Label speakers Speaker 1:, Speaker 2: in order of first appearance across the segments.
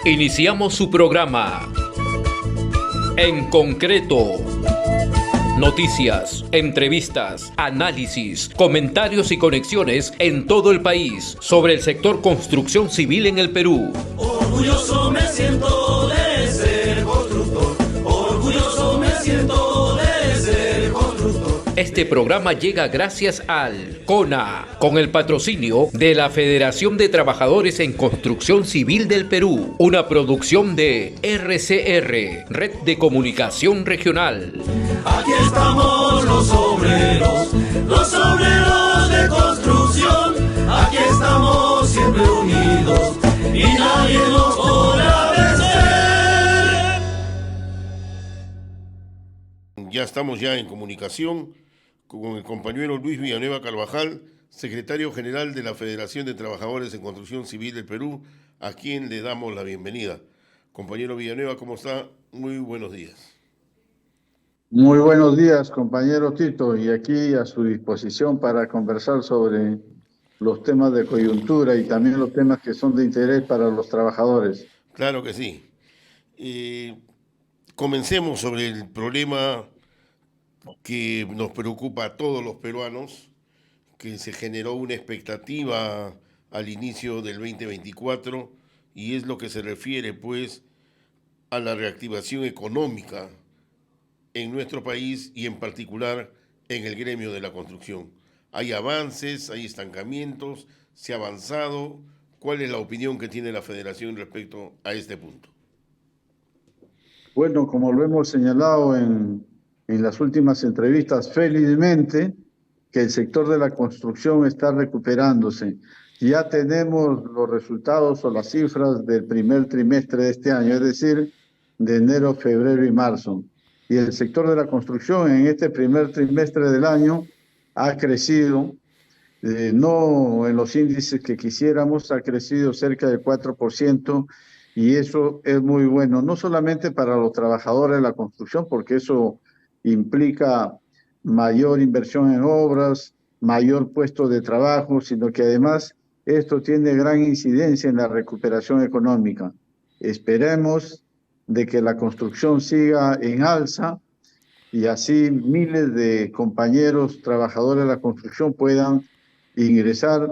Speaker 1: Iniciamos su programa. En concreto. Noticias, entrevistas, análisis, comentarios y conexiones en todo el país sobre el sector construcción civil en el Perú.
Speaker 2: Orgulloso me siento de ser constructor. Orgulloso me siento de ser constructor.
Speaker 1: Este programa llega gracias al CONA, con el patrocinio de la Federación de Trabajadores en Construcción Civil del Perú, una producción de RCR, Red de Comunicación Regional.
Speaker 2: Aquí estamos los obreros de construcción. Aquí estamos siempre unidos y nadie nos podrá vencer.
Speaker 3: Ya estamos en comunicación con el compañero Luis Villanueva Carvajal, secretario general de la Federación de Trabajadores en Construcción Civil del Perú, a quien le damos la bienvenida. Compañero Villanueva, ¿cómo está? Muy buenos días.
Speaker 4: Muy buenos días, compañero Tito, y aquí a su disposición para conversar sobre los temas de coyuntura y también los temas que son de interés para los trabajadores.
Speaker 3: Claro que sí. Comencemos sobre el problema que nos preocupa a todos los peruanos, que se generó una expectativa al inicio del 2024 y es lo que se refiere pues a la reactivación económica en nuestro país y en particular en el gremio de la construcción. Hay avances, hay estancamientos, se ha avanzado. ¿Cuál es la opinión que tiene la Federación respecto a este punto?
Speaker 4: Bueno, como lo hemos señalado en las últimas entrevistas, felizmente que el sector de la construcción está recuperándose. Ya tenemos los resultados o las cifras del primer trimestre de este año, es decir, de enero, febrero y marzo. Y el sector de la construcción en este primer trimestre del año ha crecido, no en los índices que quisiéramos, ha crecido cerca del 4%, y eso es muy bueno, no solamente para los trabajadores de la construcción, porque eso implica mayor inversión en obras, mayor puesto de trabajo, sino que además esto tiene gran incidencia en la recuperación económica. Esperemos de que la construcción siga en alza y así miles de compañeros trabajadores de la construcción puedan ingresar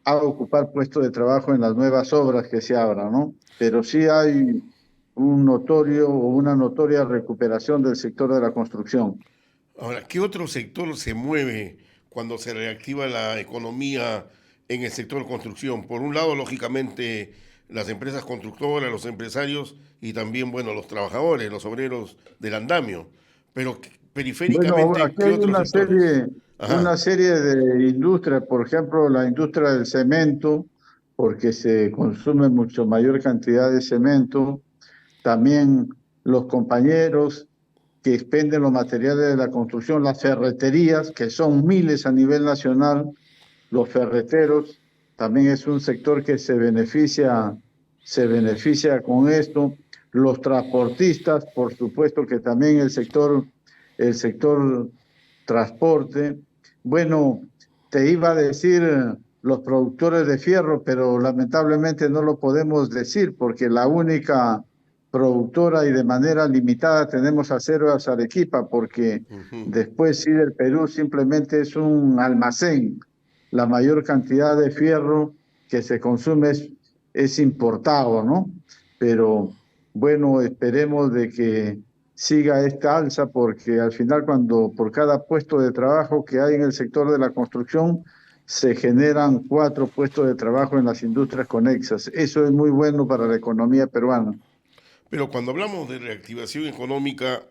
Speaker 4: a ocupar puestos de trabajo en las nuevas obras que se abran, ¿no? Pero sí hay una notoria recuperación del sector de la construcción.
Speaker 3: Ahora, ¿qué otro sector se mueve cuando se reactiva la economía en el sector construcción? Por un lado, lógicamente, las empresas constructoras, los empresarios y también, bueno, los trabajadores, los obreros del andamio. Pero periféricamente,
Speaker 4: Bueno, aquí
Speaker 3: ¿qué
Speaker 4: hay
Speaker 3: otros sectores?
Speaker 4: una serie de industrias, por ejemplo, la industria del cemento, porque se consume mucho mayor cantidad de cemento. También los compañeros que expenden los materiales de la construcción, las ferreterías, que son miles a nivel nacional, los ferreteros, también es un sector que se beneficia con esto. Los transportistas, por supuesto que también el sector transporte. Bueno, te iba a decir los productores de fierro, pero lamentablemente no lo podemos decir porque la única productora y de manera limitada tenemos Aceros Arequipa, porque después sí del Perú simplemente es un almacén. La mayor cantidad de fierro que se consume es importado, ¿no? Pero bueno, esperemos de que siga esta alza, porque al final cuando por cada puesto de trabajo que hay en el sector de la construcción, se generan 4 puestos de trabajo en las industrias conexas. Eso es muy bueno para la economía peruana.
Speaker 3: Pero cuando hablamos de reactivación económica,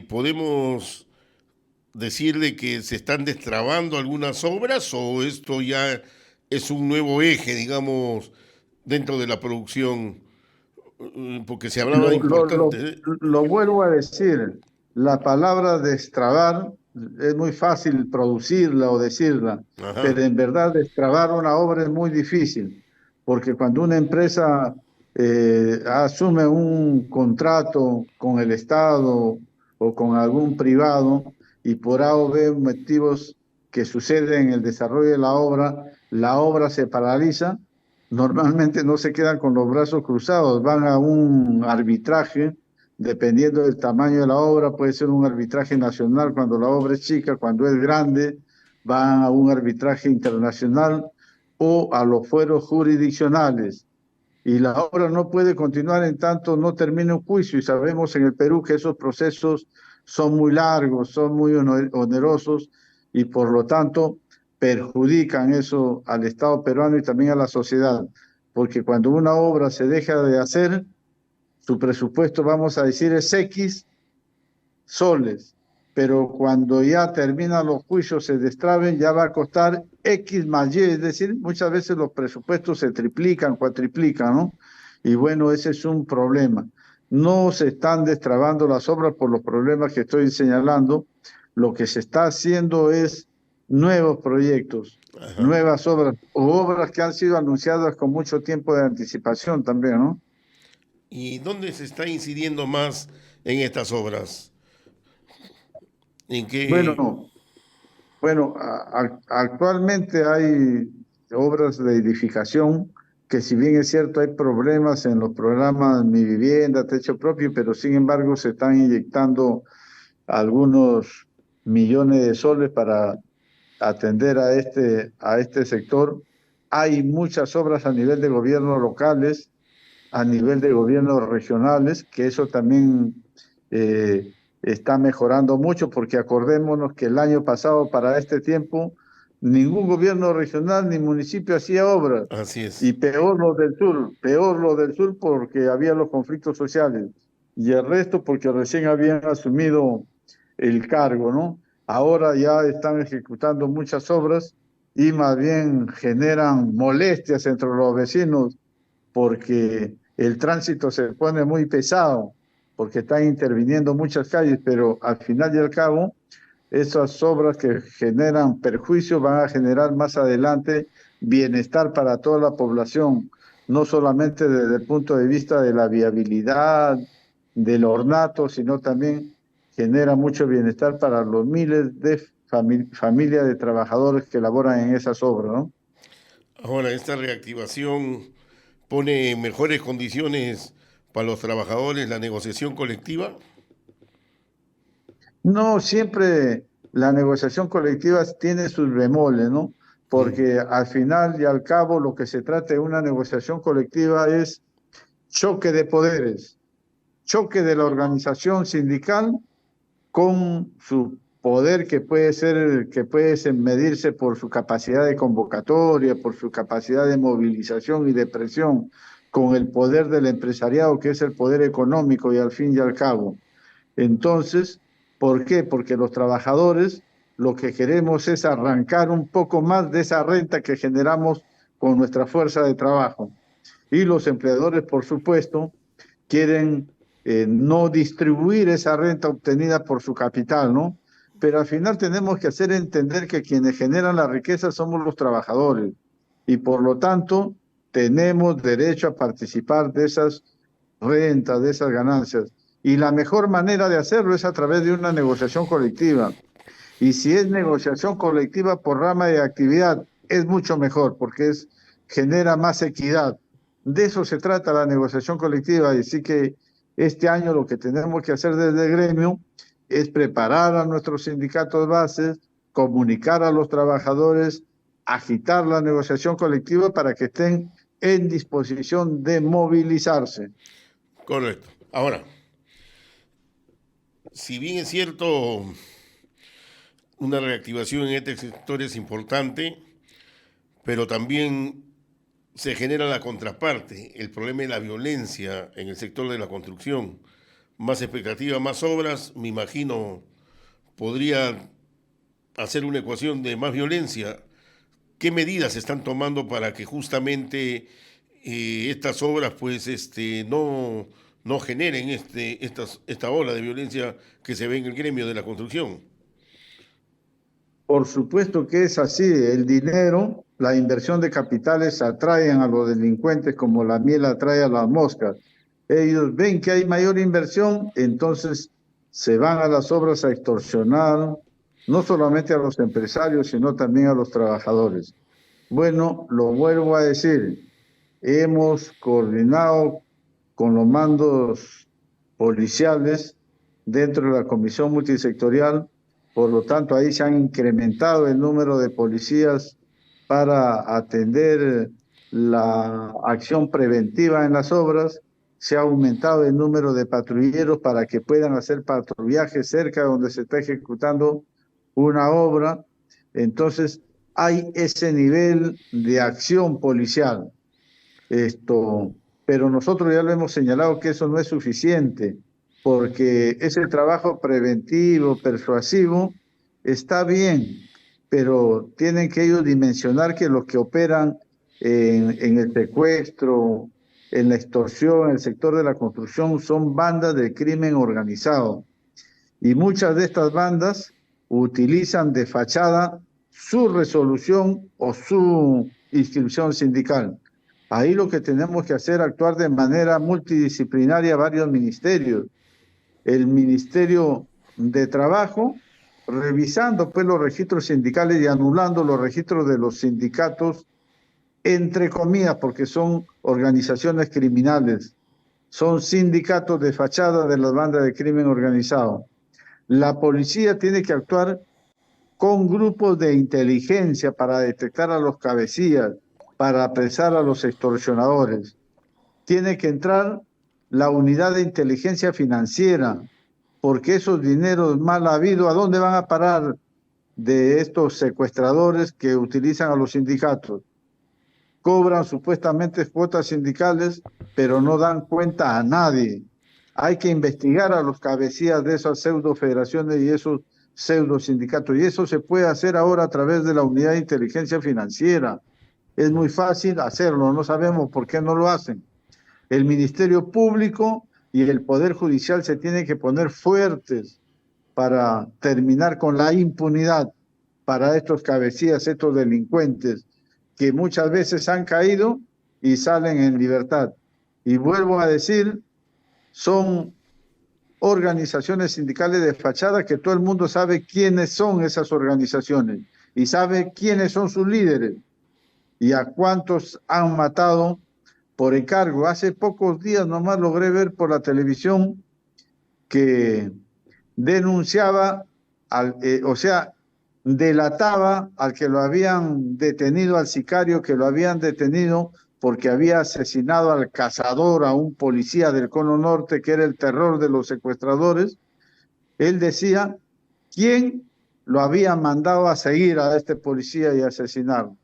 Speaker 3: ¿podemos decirle que se están destrabando algunas obras o esto ya es un nuevo eje, digamos, dentro de la producción? Porque se hablaba de importante.
Speaker 4: Lo vuelvo a decir, la palabra destrabar es muy fácil producirla o decirla,
Speaker 3: Ajá.
Speaker 4: pero en verdad destrabar una obra es muy difícil, porque cuando una empresa asume un contrato con el Estado o con algún privado y por A o B motivos que suceden en el desarrollo de la obra se paraliza, normalmente no se quedan con los brazos cruzados, van a un arbitraje, dependiendo del tamaño de la obra, puede ser un arbitraje nacional cuando la obra es chica, cuando es grande, van a un arbitraje internacional o a los fueros jurisdiccionales. Y la obra no puede continuar en tanto no termine un juicio, y sabemos en el Perú que esos procesos son muy largos, son muy onerosos, y por lo tanto perjudican eso al Estado peruano y también a la sociedad, porque cuando una obra se deja de hacer, su presupuesto, vamos a decir, es X soles, pero cuando ya terminan los juicios, se destraben, ya va a costar X más Y, es decir, muchas veces los presupuestos se triplican, cuatriplican, ¿no? Y bueno, ese es un problema. No se están destrabando las obras por los problemas que estoy señalando. Lo que se está haciendo es nuevos proyectos,
Speaker 3: Ajá.
Speaker 4: nuevas obras, o obras que han sido anunciadas con mucho tiempo de anticipación también, ¿no?
Speaker 3: ¿Y dónde se está incidiendo más en estas obras? ¿En qué?
Speaker 4: Bueno, Bueno, actualmente hay obras de edificación que, si bien es cierto hay problemas en los programas Mi Vivienda, Techo Propio, pero sin embargo se están inyectando algunos millones de soles para atender a este sector. Hay muchas obras a nivel de gobiernos locales, a nivel de gobiernos regionales, que eso también está mejorando mucho, porque acordémonos que el año pasado, para este tiempo, ningún gobierno regional ni municipio hacía obras,
Speaker 3: Así es.
Speaker 4: y peor lo del sur porque había los conflictos sociales, y el resto porque recién habían asumido el cargo, ¿no? Ahora ya están ejecutando muchas obras y más bien generan molestias entre los vecinos, porque el tránsito se pone muy pesado, porque están interviniendo muchas calles, pero al final y al cabo, esas obras que generan perjuicios van a generar más adelante bienestar para toda la población, no solamente desde el punto de vista de la viabilidad, del ornato, sino también genera mucho bienestar para los miles de familias de trabajadores que laboran en esas obras, ¿no?
Speaker 3: Ahora, esta reactivación pone en mejores condiciones para los trabajadores la negociación colectiva.
Speaker 4: No, siempre la negociación colectiva tiene sus bemoles, ¿no? Porque al final y al cabo lo que se trata de una negociación colectiva es choque de poderes, choque de la organización sindical con su poder, que puede medirse por su capacidad de convocatoria, por su capacidad de movilización y de presión, con el poder del empresariado, que es el poder económico y al fin y al cabo. Entonces, ¿por qué? Porque los trabajadores lo que queremos es arrancar un poco más de esa renta que generamos con nuestra fuerza de trabajo. Y los empleadores, por supuesto, quieren no distribuir esa renta obtenida por su capital, ¿no? Pero al final tenemos que hacer entender que quienes generan la riqueza somos los trabajadores, y por lo tanto tenemos derecho a participar de esas rentas, de esas ganancias. Y la mejor manera de hacerlo es a través de una negociación colectiva. Y si es negociación colectiva por rama de actividad, es mucho mejor, porque genera más equidad. De eso se trata la negociación colectiva. Y así que este año lo que tenemos que hacer desde el gremio es preparar a nuestros sindicatos bases, comunicar a los trabajadores, agitar la negociación colectiva para que estén en disposición de movilizarse.
Speaker 3: Correcto. Ahora, si bien es cierto, una reactivación en este sector es importante, pero también se genera la contraparte, el problema de la violencia en el sector de la construcción. Más expectativa, más obras, me imagino, podría hacer una ecuación de más violencia. ¿Qué medidas se están tomando para que justamente estas obras pues no generen esta ola de violencia que se ve en el gremio de la construcción?
Speaker 4: Por supuesto que es así. El dinero, la inversión de capitales atraen a los delincuentes como la miel atrae a las moscas. Ellos ven que hay mayor inversión, entonces se van a las obras a extorsionar, no solamente a los empresarios, sino también a los trabajadores. Bueno, lo vuelvo a decir, hemos coordinado con los mandos policiales dentro de la comisión multisectorial. Por lo tanto, ahí se han incrementado el número de policías para atender la acción preventiva en las obras. Se ha aumentado el número de patrulleros para que puedan hacer patrullaje cerca de donde se está ejecutando una obra. Entonces, hay ese nivel de acción policial. Pero nosotros ya lo hemos señalado que eso no es suficiente, porque ese trabajo preventivo, persuasivo, está bien, pero tienen que ellos dimensionar que los que operan en el secuestro, en la extorsión, en el sector de la construcción, son bandas de crimen organizado. Y muchas de estas bandas utilizan de fachada su resolución o su inscripción sindical. Ahí lo que tenemos que hacer es actuar de manera multidisciplinaria varios ministerios. El Ministerio de Trabajo, revisando pues los registros sindicales y anulando los registros de los sindicatos, entre comillas, porque son organizaciones criminales, son sindicatos de fachada de las bandas de crimen organizado. La policía tiene que actuar con grupos de inteligencia para detectar a los cabecillas, para apresar a los extorsionadores. Tiene que entrar la unidad de inteligencia financiera, porque esos dineros mal habidos, ¿a dónde van a parar de estos secuestradores que utilizan a los sindicatos? Cobran supuestamente cuotas sindicales, pero no dan cuenta a nadie. Hay que investigar a los cabecillas de esas pseudo federaciones y esos pseudo sindicatos. Y eso se puede hacer ahora a través de la unidad de inteligencia financiera. Es muy fácil hacerlo, no sabemos por qué no lo hacen. El Ministerio Público y el Poder Judicial se tienen que poner fuertes para terminar con la impunidad para estos cabecillas, estos delincuentes, que muchas veces han caído y salen en libertad. Y vuelvo a decir, son organizaciones sindicales de fachada que todo el mundo sabe quiénes son esas organizaciones y sabe quiénes son sus líderes y a cuántos han matado por encargo. Hace pocos días nomás logré ver por la televisión que denunciaba, delataba al que lo habían detenido, al sicario que lo habían detenido porque había asesinado al cazador, a un policía del Cono Norte, que era el terror de los secuestradores. Él decía quién lo había mandado a seguir a este policía y asesinarlo,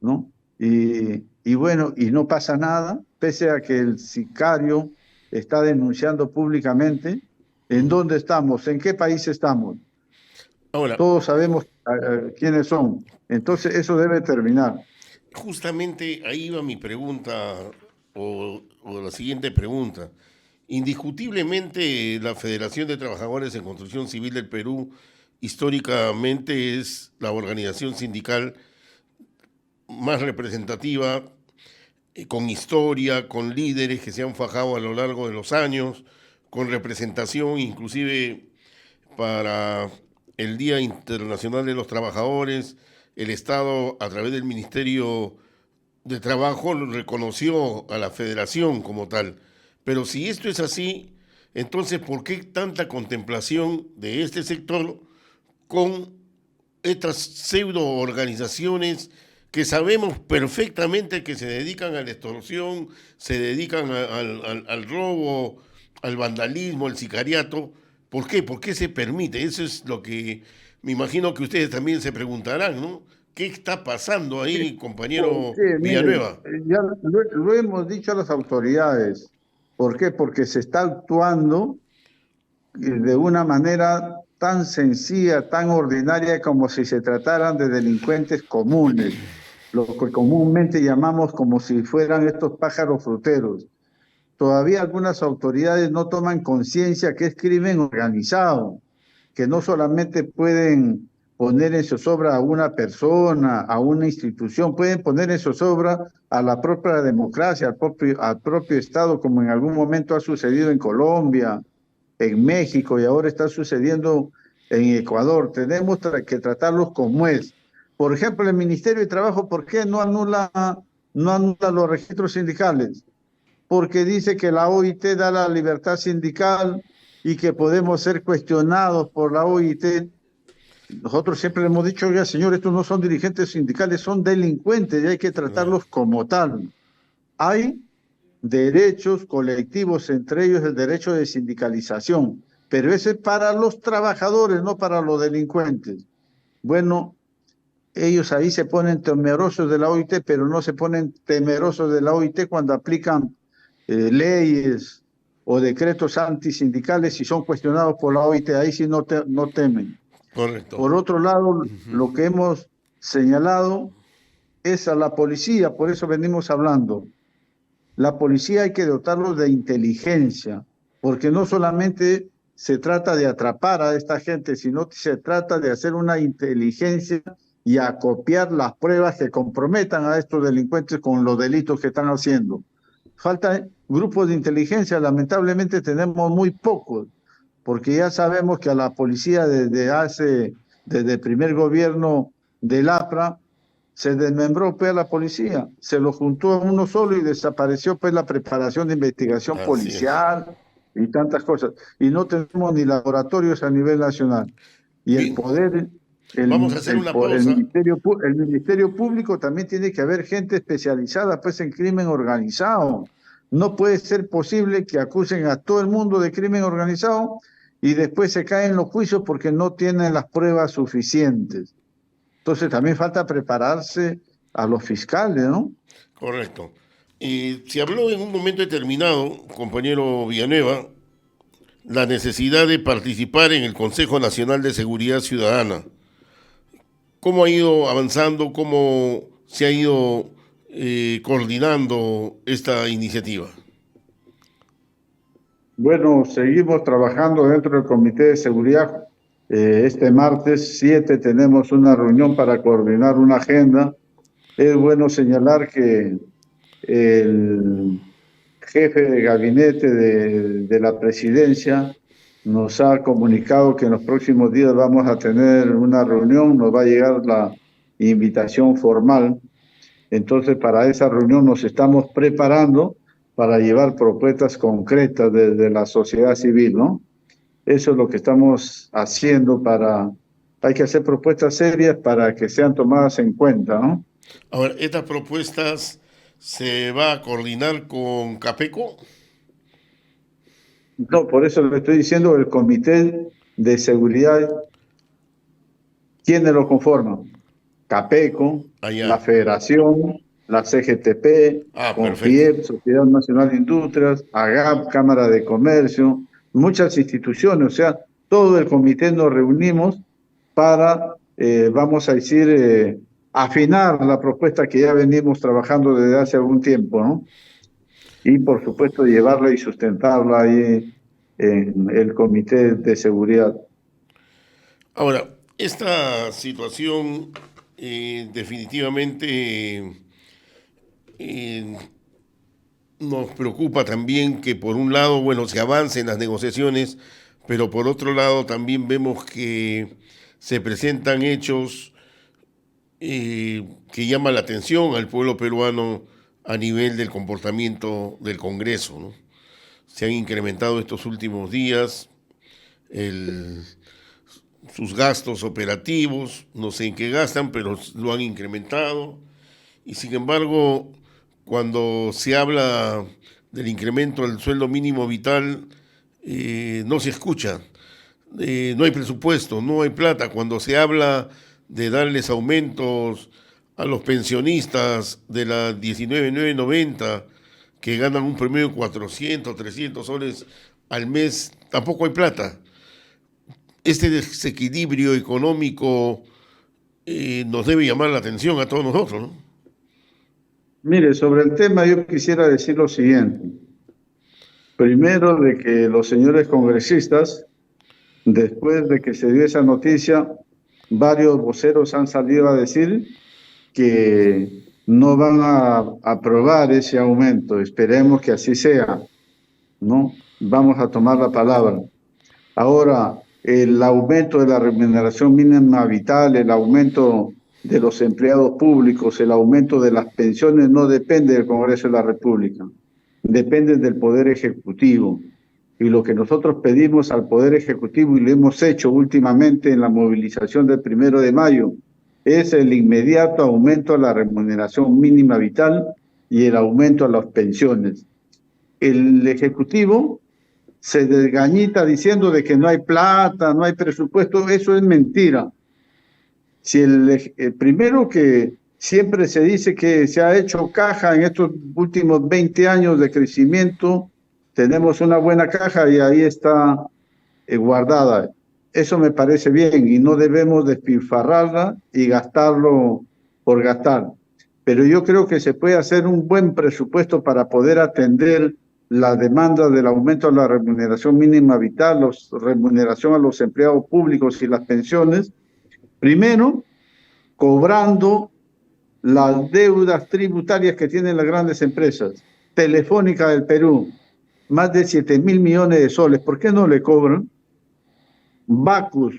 Speaker 4: ¿no? Y bueno, y no pasa nada, pese a que el sicario está denunciando públicamente. ¿En dónde estamos? ¿En qué país estamos?
Speaker 3: Ahora,
Speaker 4: Todos sabemos quiénes son. Entonces eso debe terminar.
Speaker 3: justamente ahí va mi pregunta, o la siguiente pregunta. Indiscutiblemente, la Federación de Trabajadores en Construcción Civil del Perú históricamente es la organización sindical más representativa, con historia, con líderes que se han fajado a lo largo de los años, con representación inclusive para el Día Internacional de los Trabajadores. El Estado, a través del Ministerio de Trabajo, reconoció a la federación como tal. Pero si esto es así, entonces, ¿por qué tanta contemplación de este sector con estas pseudo organizaciones que sabemos perfectamente que se dedican a la extorsión, se dedican al robo, al vandalismo, al sicariato? ¿Por qué? ¿Por qué se permite? Eso es lo que me imagino que ustedes también se preguntarán, ¿no? ¿Qué está pasando ahí, compañero
Speaker 4: Porque, miren,
Speaker 3: Villanueva?
Speaker 4: ya lo hemos dicho a las autoridades. ¿Por qué? Porque se está actuando de una manera tan sencilla, tan ordinaria, como si se trataran de delincuentes comunes, lo que comúnmente llamamos como si fueran estos pájaros fruteros. Todavía algunas autoridades no toman conciencia que es crimen organizado, que no solamente pueden poner en zozobra a una persona, a una institución, pueden poner en zozobra a la propia democracia, al propio Estado, como en algún momento ha sucedido en Colombia, en México y ahora está sucediendo en Ecuador. Tenemos que tratarlos como es. Por ejemplo, el Ministerio de Trabajo, ¿por qué no anula no anula los registros sindicales, porque dice que la OIT da la libertad sindical y que podemos ser cuestionados por la OIT. Nosotros siempre le hemos dicho, oiga, señor, estos no son dirigentes sindicales, son delincuentes y hay que tratarlos como tal. Hay derechos colectivos, entre ellos el derecho de sindicalización, pero ese es para los trabajadores, no para los delincuentes. Bueno, ellos ahí se ponen temerosos de la OIT, pero no se ponen temerosos de la OIT cuando aplican leyes o decretos antisindicales y son cuestionados por la OIT, ahí sí no temen.
Speaker 3: Correcto.
Speaker 4: Por otro lado, lo que hemos señalado es a la policía, por eso venimos hablando. La policía hay que dotarlos de inteligencia, porque no solamente se trata de atrapar a esta gente, sino que se trata de hacer una inteligencia y acopiar las pruebas que comprometan a estos delincuentes con los delitos que están haciendo. Faltan grupos de inteligencia, lamentablemente tenemos muy pocos, porque ya sabemos que a la policía desde el primer gobierno del APRA, se desmembró pues a la policía, se lo juntó a uno solo y desapareció pues la preparación de investigación policial y tantas cosas. Y no tenemos ni laboratorios a nivel nacional. Y el poder,
Speaker 3: Vamos a hacer una pausa.
Speaker 4: el Ministerio Público también tiene que haber gente especializada pues en crimen organizado. No puede ser posible que acusen a todo el mundo de crimen organizado y después se caen los juicios porque no tienen las pruebas suficientes. Entonces también falta prepararse a los fiscales, ¿no?
Speaker 3: Correcto. Se habló en un momento determinado, compañero Villanueva, la necesidad de participar en el Consejo Nacional de Seguridad Ciudadana. ¿Cómo ha ido avanzando? ¿Cómo se ha ido coordinando esta iniciativa?
Speaker 4: Bueno, seguimos trabajando dentro del Comité de Seguridad. Este martes 7 tenemos una reunión para coordinar una agenda. Es bueno señalar que el jefe de gabinete de la presidencia nos ha comunicado que en los próximos días vamos a tener una reunión, nos va a llegar la invitación formal. Entonces, para esa reunión nos estamos preparando para llevar propuestas concretas desde la sociedad civil, ¿no? Eso es lo que estamos haciendo hay que hacer propuestas serias para que sean tomadas en cuenta, ¿no?
Speaker 3: Ahora, ¿estas propuestas se va a coordinar con CAPECO?
Speaker 4: No, por eso le estoy diciendo, el Comité de Seguridad, ¿quiénes lo conforman? CAPECO, la Federación, la CGTP, CONFIEP, Sociedad Nacional de Industrias, AGAP, Cámara de Comercio, muchas instituciones, o sea, todo el comité nos reunimos para, vamos a decir, afinar la propuesta que ya venimos trabajando desde hace algún tiempo, ¿no? Y, por supuesto, llevarla y sustentarla ahí en el Comité de Seguridad.
Speaker 3: Ahora, esta situación definitivamente nos preocupa también que por un lado, bueno, se avancen las negociaciones, pero por otro lado también vemos que se presentan hechos que llaman la atención al pueblo peruano a nivel del comportamiento del Congreso, ¿no? Se han incrementado estos últimos días sus gastos operativos, no sé en qué gastan, pero lo han incrementado. Y sin embargo, cuando se habla del incremento del sueldo mínimo vital, no se escucha. No hay presupuesto, no hay plata. Cuando se habla de darles aumentos a los pensionistas de la 19.990, que ganan un promedio de 400, 300 soles al mes, tampoco hay plata. Este desequilibrio económico nos debe llamar la atención a todos nosotros, ¿no?
Speaker 4: Mire, sobre el tema yo quisiera decir lo siguiente. Primero, de que los señores congresistas, después de que se dio esa noticia, varios voceros han salido a decir que no van a aprobar ese aumento. Esperemos que así sea, ¿no? Vamos a tomar la palabra. Ahora, el aumento de la remuneración mínima vital, el aumento de los empleados públicos, el aumento de las pensiones no depende del Congreso de la República, depende del Poder Ejecutivo. Y lo que nosotros pedimos al Poder Ejecutivo, y lo hemos hecho últimamente en la movilización del 1 de mayo, es el inmediato aumento a la remuneración mínima vital y el aumento a las pensiones. El Ejecutivo se desgañita diciendo de que no hay plata, no hay presupuesto, eso es mentira. Si el primero que siempre se dice que se ha hecho caja en estos últimos 20 años de crecimiento, tenemos una buena caja y ahí está guardada. Eso me parece bien y no debemos despilfarrarla y gastarlo por gastar. Pero yo creo que se puede hacer un buen presupuesto para poder atender la demanda del aumento de la remuneración mínima vital, la remuneración a los empleados públicos y las pensiones. Primero, cobrando las deudas tributarias que tienen las grandes empresas. Telefónica del Perú, más de 7.000 millones de soles. ¿Por qué no le cobran? Bacus,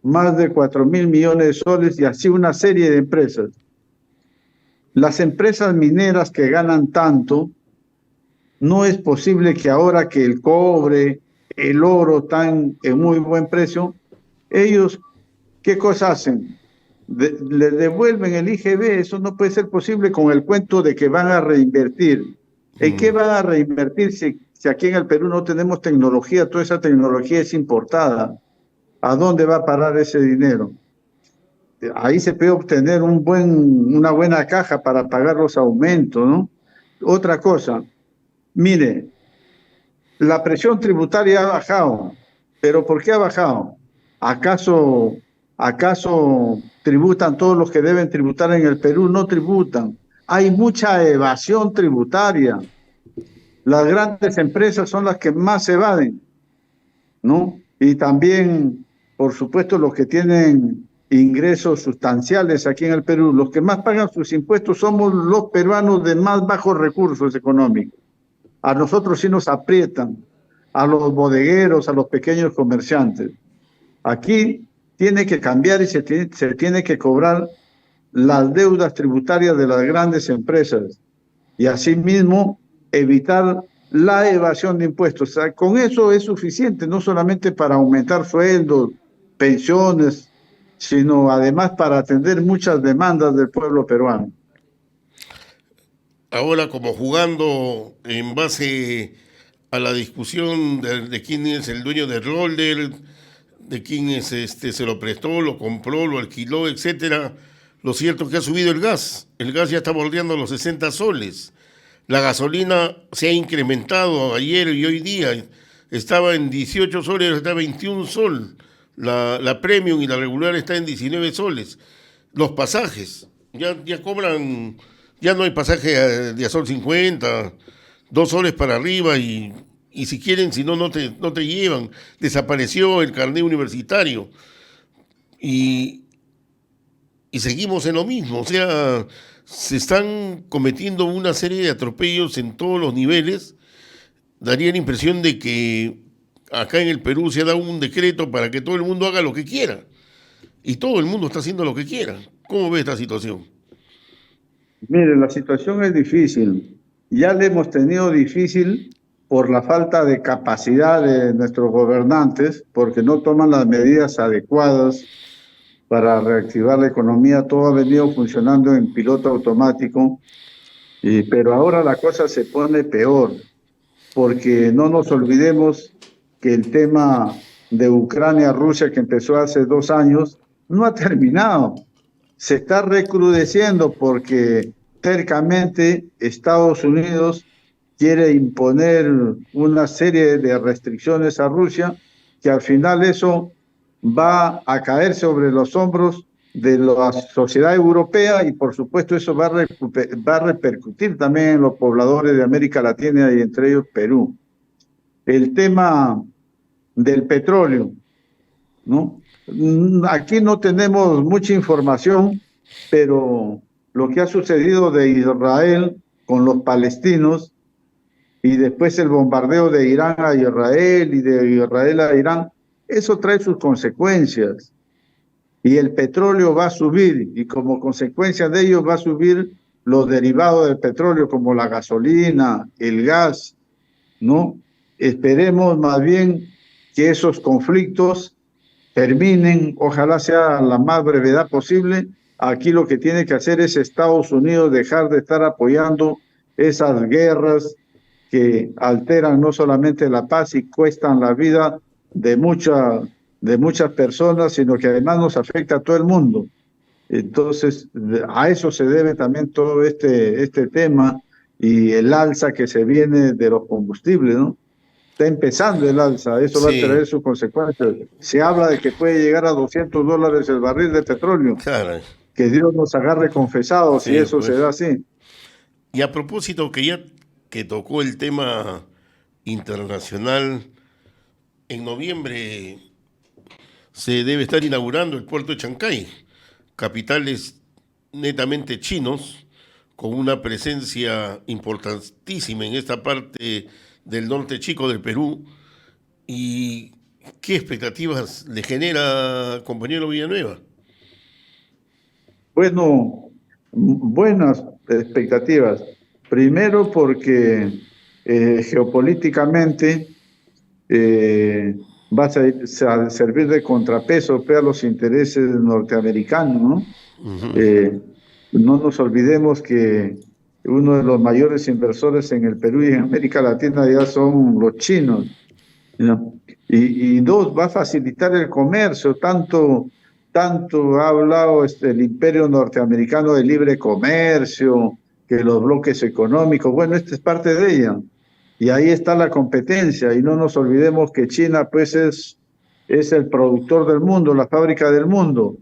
Speaker 4: más de 4.000 millones de soles y así una serie de empresas. Las empresas mineras que ganan tanto, no es posible que ahora que el cobre, el oro están en muy buen precio, ellos, ¿qué cosa hacen? Le devuelven el IGB, eso no puede ser posible con el cuento de que van a reinvertir. ¿En qué van a reinvertir si aquí en el Perú no tenemos tecnología? Toda esa tecnología es importada. ¿A dónde va a parar ese dinero? Ahí se puede obtener una buena caja para pagar los aumentos, ¿no? Otra cosa, mire, la presión tributaria ha bajado, pero ¿por qué ha bajado? ¿Acaso tributan todos los que deben tributar en el Perú? No tributan. Hay mucha evasión tributaria. Las grandes empresas son las que más evaden, ¿no? Y también, por supuesto, los que tienen ingresos sustanciales aquí en el Perú, los que más pagan sus impuestos somos los peruanos de más bajos recursos económicos. A nosotros sí nos aprietan, a los bodegueros, a los pequeños comerciantes. Aquí tiene que cambiar y se tiene que cobrar las deudas tributarias de las grandes empresas y asimismo evitar la evasión de impuestos. O sea, con eso es suficiente, no solamente para aumentar sueldos, pensiones, sino además para atender muchas demandas del pueblo peruano.
Speaker 3: Ahora, como jugando en base a la discusión de quién es el dueño del Rolder, de quién es se lo prestó, lo compró, lo alquiló, etcétera. Lo cierto es que ha subido el gas. El gas ya está bordeando los 60 soles. La gasolina se ha incrementado ayer y hoy día. Estaba en 18 soles, está a 21 sol. La premium y la regular está en 19 soles. Los pasajes ya cobran, ya no hay pasaje de a sol 50, 2 soles para arriba y si quieren, si no, no te llevan. Desapareció el carnet universitario y seguimos en lo mismo. O sea, se están cometiendo una serie de atropellos en todos los niveles. Daría la impresión de que acá en el Perú se ha dado un decreto para que todo el mundo haga lo que quiera. Y todo el mundo está haciendo lo que quiera. ¿Cómo ve esta situación?
Speaker 4: Mire, la situación es difícil. Ya la hemos tenido difícil por la falta de capacidad de nuestros gobernantes, porque no toman las medidas adecuadas para reactivar la economía. Todo ha venido funcionando en piloto automático, pero ahora la cosa se pone peor, porque no nos olvidemos que el tema de Ucrania-Rusia, que empezó hace 2 años, no ha terminado. Se está recrudeciendo porque tercamente Estados Unidos quiere imponer una serie de restricciones a Rusia, que al final eso va a caer sobre los hombros de la sociedad europea y por supuesto eso va a repercutir también en los pobladores de América Latina y entre ellos Perú. El tema del petróleo, ¿no? Aquí no tenemos mucha información, pero lo que ha sucedido de Israel con los palestinos y después el bombardeo de Irán a Israel y de Israel a Irán, eso trae sus consecuencias. y el petróleo va a subir, y como consecuencia de ello va a subir los derivados del petróleo, como la gasolina, el gas, ¿no? Esperemos más bien que esos conflictos terminen, ojalá sea a la más brevedad posible. Aquí lo que tiene que hacer es Estados Unidos dejar de estar apoyando esas guerras que alteran no solamente la paz y cuestan la vida de muchas personas, sino que además nos afecta a todo el mundo. Entonces, a eso se debe también todo este tema y el alza que se viene de los combustibles, ¿no? Está empezando el alza, eso va a
Speaker 3: Sí,
Speaker 4: traer sus consecuencias. Se habla de que puede llegar a $200 el barril de petróleo.
Speaker 3: claro.
Speaker 4: Que Dios nos agarre confesados si
Speaker 3: Sí,
Speaker 4: eso se
Speaker 3: pues.
Speaker 4: da así.
Speaker 3: Y a propósito, que ya que tocó el tema internacional, en noviembre se debe estar inaugurando el puerto de Chancay, capitales netamente chinos, con una presencia importantísima en esta parte del norte chico del Perú. ¿Y qué expectativas le genera, compañero Villanueva?
Speaker 4: Bueno, buenas expectativas. Primero porque geopolíticamente eh, va a servir de contrapeso pues, a los intereses norteamericanos, ¿no? Eh, no nos olvidemos que uno de los mayores inversores en el Perú y en América Latina ya son los chinos, ¿no? Y dos, va a facilitar el comercio, tanto ha hablado el imperio norteamericano de libre comercio, que los bloques económicos, bueno, esta es parte de ella. Y ahí está la competencia, y no nos olvidemos que China pues es el productor del mundo, la fábrica del mundo.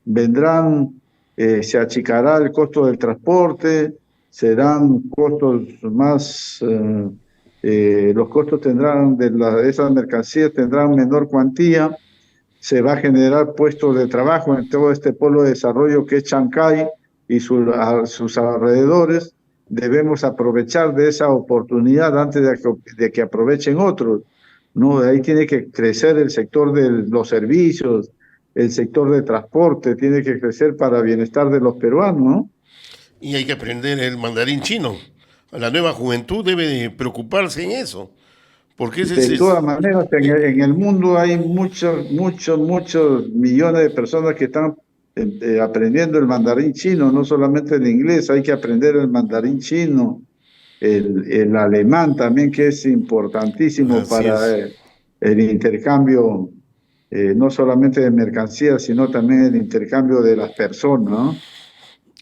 Speaker 4: Vendrán, se achicará el costo del transporte, serán costos más, los costos tendrán de esas mercancías tendrán menor cuantía, se va a generar puestos de trabajo en todo este polo de desarrollo que es Chancay y sus alrededores. Debemos aprovechar de esa oportunidad antes de que aprovechen otros, ¿no? De ahí tiene que crecer el sector de los servicios, el sector de transporte, tiene que crecer para bienestar de los peruanos, ¿no?
Speaker 3: Y hay que aprender el mandarín chino. La nueva juventud debe de preocuparse en eso, porque ese
Speaker 4: De todas
Speaker 3: es,
Speaker 4: maneras, en el mundo hay muchos millones de personas que están aprendiendo el mandarín chino, no solamente el inglés, hay que aprender el mandarín chino, el alemán también, que es importantísimo
Speaker 3: así
Speaker 4: para
Speaker 3: es.
Speaker 4: el intercambio, no solamente de mercancías, sino también el intercambio de las personas, ¿no?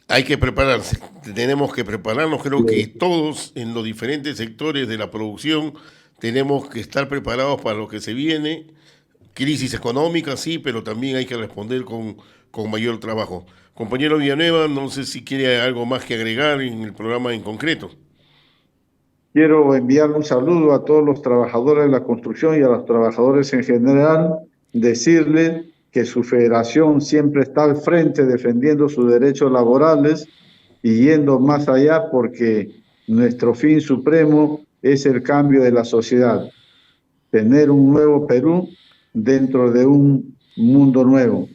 Speaker 3: Hay que prepararse, tenemos que prepararnos, creo que
Speaker 4: Sí.
Speaker 3: todos en los diferentes sectores de la producción tenemos que estar preparados para lo que se viene. Crisis económica, sí, pero también hay que responder con mayor trabajo. Compañero Villanueva, no sé si quiere algo más que agregar en el programa en concreto.
Speaker 4: Quiero enviar un saludo a todos los trabajadores de la construcción y a los trabajadores en general, decirles que su federación siempre está al frente defendiendo sus derechos laborales y yendo más allá porque nuestro fin supremo es el cambio de la sociedad, tener un nuevo Perú dentro de un mundo nuevo,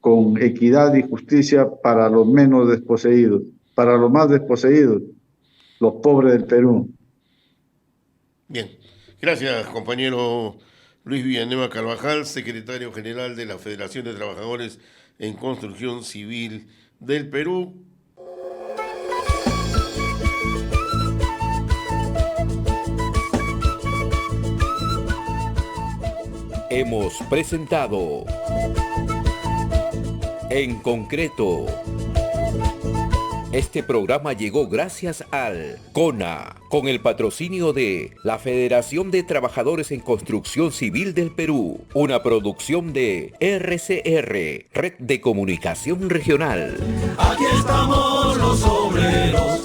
Speaker 4: con equidad y justicia para los menos desposeídos, para los más desposeídos, los pobres del Perú.
Speaker 3: Bien, gracias compañero Luis Villanueva Carvajal, secretario general de la Federación de Trabajadores en Construcción Civil del Perú.
Speaker 1: Hemos presentado En Concreto. Este programa llegó gracias al CONA, con el patrocinio de la Federación de Trabajadores en Construcción Civil del Perú, una producción de RCR, Red de Comunicación Regional.
Speaker 2: Aquí estamos los obreros